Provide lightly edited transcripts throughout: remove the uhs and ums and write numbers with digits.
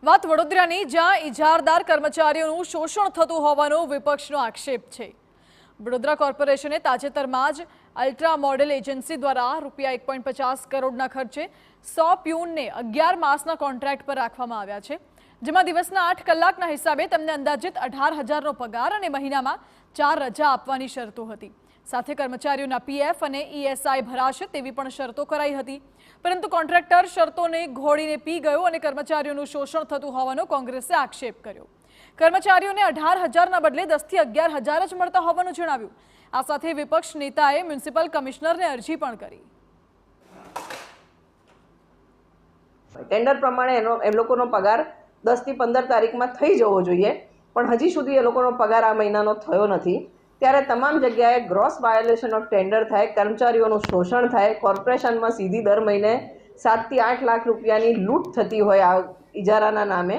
વાત વડોદરાની, જ્યાં ઇજારદાર કર્મચારીઓનું શોષણ થતું હોવાનો વિપક્ષનો આક્ષેપ છે। વડોદરા કોર્પોરેશને તાજેતરમાં જ અલ્ટ્રા મોડેલ એજન્સી દ્વારા ₹1.50 કરોડના ખર્ચે 100 પ્યુનને 11 માસના કોન્ટ્રાક્ટ પર રાખવામાં આવ્યા છે, જેમાં દિવસના 8 કલાકના હિસાબે તેમને અંદાજિત 18,000નો પગાર અને મહિનામાં 4 રજા આપવાની શરતો હતી। સાથે કર્મચારીઓના પીએફ અને ઈએસઆઈ ભરાશે તેવી પણ શરતો કરાઈ હતી, પરંતુ કોન્ટ્રાક્ટર શરતોને ઘોડીને પી ગયો અને કર્મચારીઓનું શોષણ થતું હોવાનો કોંગ્રેસે આક્ષેપ કર્યો। કર્મચારીઓને 18,000ના બદલે 10થી 11,000 જ મળતા હોવાનું જણાવ્યું। આ સાથે વિપક્ષ નેતાએ મ્યુનિસિપલ કમિશનરને અરજી પણ કરી। ટેન્ડર પ્રમાણે એ લોકોનો પગાર 10 થી 15 તારીખમાં થઈ જવો જોઈએ, પણ હજી સુધી એ લોકોનો પગાર આ મહિનાનો થયો નથી। ત્યારે તમામ જગ્યાએ ગ્રોસ વાયોલેશન ઓફ ટેન્ડર થાય, કર્મચારીઓનું શોષણ થાય, કોર્પોરેશનમાં સીધી દર મહિને 7 થી 8 લાખ રૂપિયાની લૂંટ થતી હોય આ ઇજારાના નામે,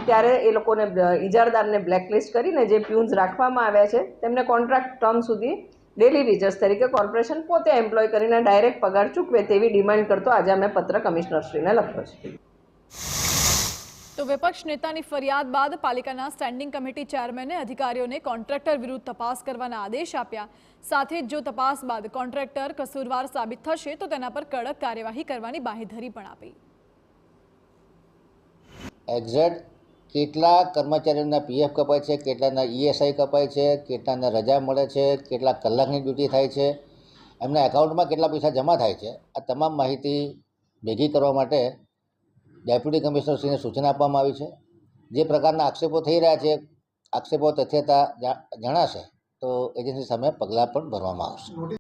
ત્યારે એ લોકોને ઇજારદારને બ્લેકલિસ્ટ કરીને જે પ્યુન્સ રાખવામાં આવ્યા છે તેમને કોન્ટ્રાક્ટ ટર્મ સુધી ડેલી વેજર્સ તરીકે કોર્પોરેશન પોતે એમ્પ્લોય કરીને ડાયરેક્ટ પગાર ચૂકવે તેવી ડિમાન્ડ કરતો આજે અમે પત્ર કમિશનરશ્રીને લખ્યો છે। તો વિપક્ષ નેતાની ફરિયાદ બાદ પાલિકાના સ્ટેન્ડિંગ કમિટી ચેરમેને અધિકારીઓને કોન્ટ્રાક્ટર વિરુદ્ધ તપાસ કરવાના આદેશ આપ્યા। સાથે જ જો તપાસ બાદ કોન્ટ્રાક્ટર કસૂરવાર સાબિત થશે તો તેના પર કડક કાર્યવાહી કરવાની બાંહેધરી પણ આપી। એક્ઝેક્ટ કેટલા કર્મચારીઓના પીએફ કપાય છે, કેટલાના ઈએસઆઈ કપાય છે, કેટલાને રજા મળે છે, કેટલા કલાકની ડ્યુટી થાય છે, એમના એકાઉન્ટમાં કેટલા પૈસા જમા થાય છે, આ તમામ માહિતી ભેગી કરવા માટે ડેપ્યુટી કમિશનરશ્રીને સૂચના આપવામાં આવી છે। જે પ્રકારના આક્ષેપો થઈ રહ્યા છે, આક્ષેપો તથ્યતા જણાશે તો એજન્સી સામે પગલાં પણ ભરવામાં આવશે।